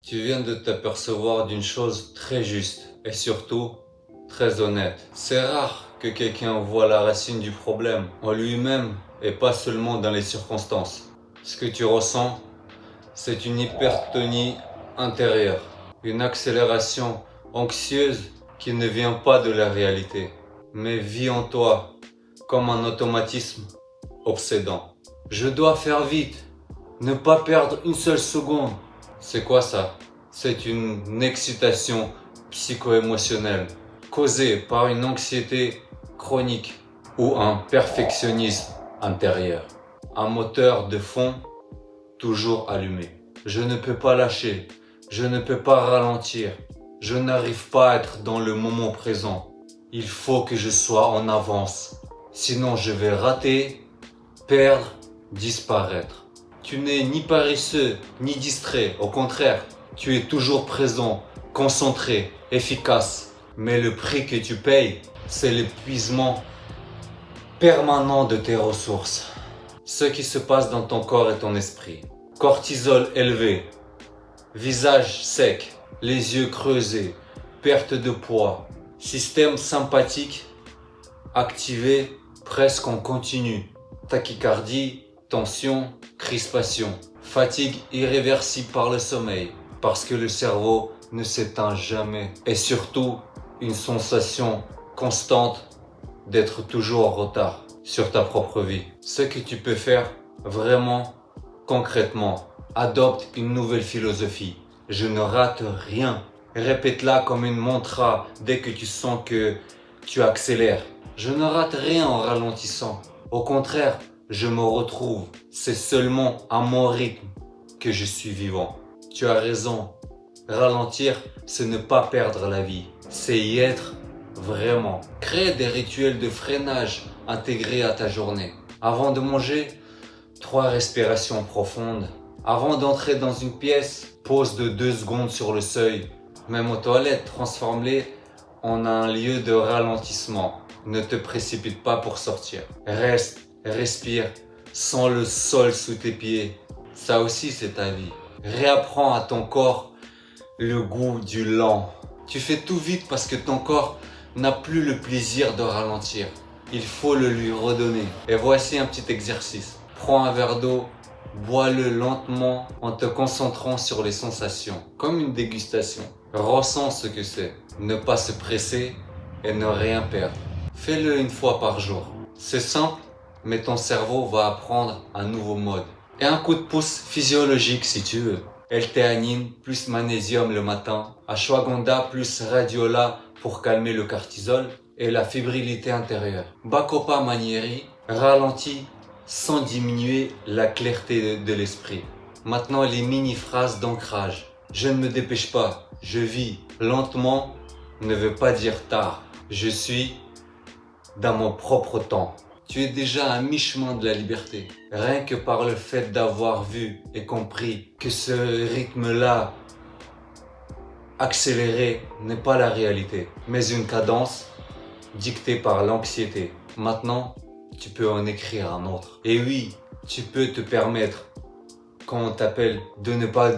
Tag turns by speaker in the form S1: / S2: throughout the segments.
S1: Tu viens de t'apercevoir d'une chose très juste et surtout très honnête. C'est rare que quelqu'un voit la racine du problème en lui-même et pas seulement dans les circonstances. Ce que tu ressens, c'est une hypertonie intérieure, une accélération anxieuse qui ne vient pas de la réalité, mais vit en toi comme un automatisme obsédant. Je dois faire vite, ne pas perdre une seule seconde. C'est quoi ça? C'est une excitation psycho-émotionnelle causée par une anxiété chronique ou un perfectionnisme intérieur. Un moteur de fond toujours allumé. Je ne peux pas lâcher, je ne peux pas ralentir, je n'arrive pas à être dans le moment présent. Il faut que je sois en avance, sinon je vais rater, perdre, disparaître. Tu n'es ni paresseux, ni distrait, au contraire, tu es toujours présent, concentré, efficace. Mais le prix que tu payes, c'est l'épuisement permanent de tes ressources. Ce qui se passe dans ton corps et ton esprit. Cortisol élevé, visage sec, les yeux creusés, perte de poids, système sympathique activé presque en continu, tachycardie, tension, crispation, fatigue irréversible par le sommeil, parce que le cerveau ne s'éteint jamais, et surtout une sensation constante d'être toujours en retard sur ta propre vie. Ce que tu peux faire vraiment concrètement, adopte une nouvelle philosophie. Je ne rate rien. Répète-la comme une mantra dès que tu sens que tu accélères. Je ne rate rien en ralentissant. Au contraire, je me retrouve. C'est seulement à mon rythme que je suis vivant. Tu as raison. Ralentir, c'est ne pas perdre la vie. C'est y être vraiment. Crée des rituels de freinage intégrés à ta journée. Avant de manger, 3 respirations profondes. Avant d'entrer dans une pièce, pause de 2 secondes sur le seuil. Même aux toilettes, transforme-les en un lieu de ralentissement. Ne te précipite pas pour sortir. Reste, respire, sens le sol sous tes pieds. Ça aussi, c'est ta vie. Réapprends à ton corps le goût du lent. Tu fais tout vite parce que ton corps n'a plus le plaisir de ralentir. Il faut le lui redonner. Et voici un petit exercice. Prends un verre d'eau, bois-le lentement en te concentrant sur les sensations, comme une dégustation. Ressens ce que c'est. Ne pas se presser et ne rien perdre. Fais-le une fois par jour. C'est simple, mais ton cerveau va apprendre un nouveau mode. Et un coup de pouce physiologique si tu veux. L-théanine plus magnésium le matin, ashwagandha plus radiola pour calmer le cortisol et la fébrilité intérieure. Bacopa manieri ralentit sans diminuer la clarté de l'esprit. Maintenant les mini-phrases d'ancrage. Je ne me dépêche pas, je vis. Lentement ne veut pas dire tard. Je suis dans mon propre temps. Tu es déjà à mi-chemin de la liberté. Rien que par le fait d'avoir vu et compris que ce rythme-là accéléré n'est pas la réalité, mais une cadence dictée par l'anxiété. Maintenant, tu peux en écrire un autre. Et oui, tu peux te permettre, quand on t'appelle, de ne pas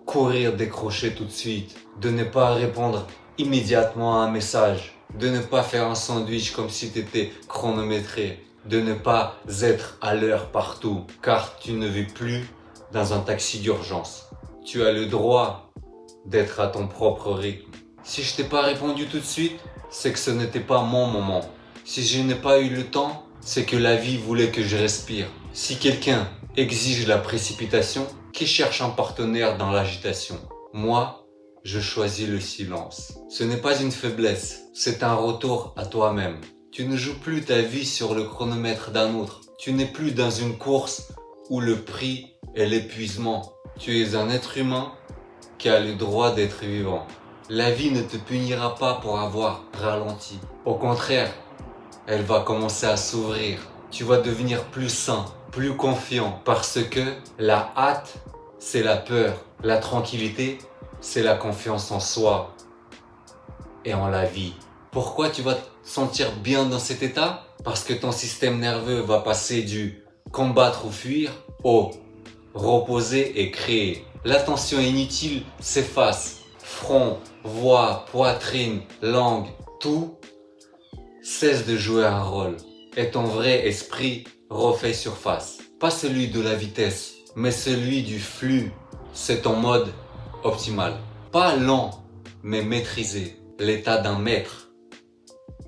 S1: courir décrocher tout de suite, de ne pas répondre immédiatement à un message, de ne pas faire un sandwich comme si tu étais chronométré, de ne pas être à l'heure partout, car tu ne vis plus dans un taxi d'urgence. Tu as le droit d'être à ton propre rythme. Si je t'ai pas répondu tout de suite, c'est que ce n'était pas mon moment. Si je n'ai pas eu le temps, c'est que la vie voulait que je respire. Si quelqu'un exige la précipitation, qui cherche un partenaire dans l'agitation? Moi, je choisis le silence. Ce n'est pas une faiblesse, c'est un retour à toi-même. Tu ne joues plus ta vie sur le chronomètre d'un autre. Tu n'es plus dans une course où le prix est l'épuisement. Tu es un être humain qui a le droit d'être vivant. La vie ne te punira pas pour avoir ralenti. Au contraire, elle va commencer à s'ouvrir. Tu vas devenir plus sain, plus confiant, parce que la hâte, c'est la peur. La tranquillité, c'est la confiance en soi et en la vie. Pourquoi tu vas te sentir bien dans cet état? Parce que ton système nerveux va passer du combattre ou fuir au reposer et créer. L'attention inutile s'efface. Front, voix, poitrine, langue, tout cesse de jouer un rôle. Et ton vrai esprit refait surface. Pas celui de la vitesse, mais celui du flux. C'est ton mode optimal. Pas lent, mais maîtrisé. L'état d'un maître,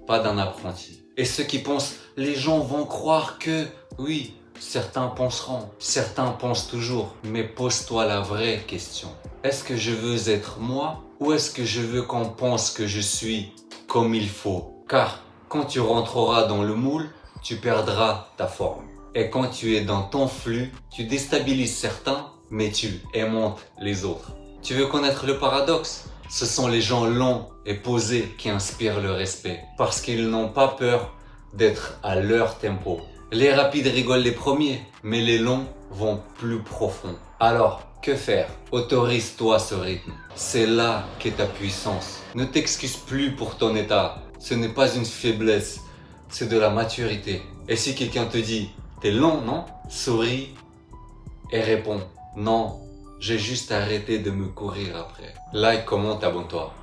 S1: pas d'un apprenti. Et ceux qui pensent, les gens vont croire que, oui, certains penseront, certains pensent toujours. Mais pose-toi la vraie question. Est-ce que je veux être moi ou est-ce que je veux qu'on pense que je suis comme il faut? Car quand tu rentreras dans le moule, tu perdras ta forme. Et quand tu es dans ton flux, tu déstabilises certains, mais tu aimantes les autres. Tu veux connaître le paradoxe? Ce sont les gens lents et posés qui inspirent le respect. Parce qu'ils n'ont pas peur d'être à leur tempo. Les rapides rigolent les premiers, mais les longs vont plus profond. Alors, que faire? Autorise-toi ce rythme. C'est là qu'est ta puissance. Ne t'excuse plus pour ton état. Ce n'est pas une faiblesse, c'est de la maturité. Et si quelqu'un te dit « t'es lent, non ?» Souris et réponds « Non, j'ai juste arrêté de me courir après. » Like, commente, abonne-toi.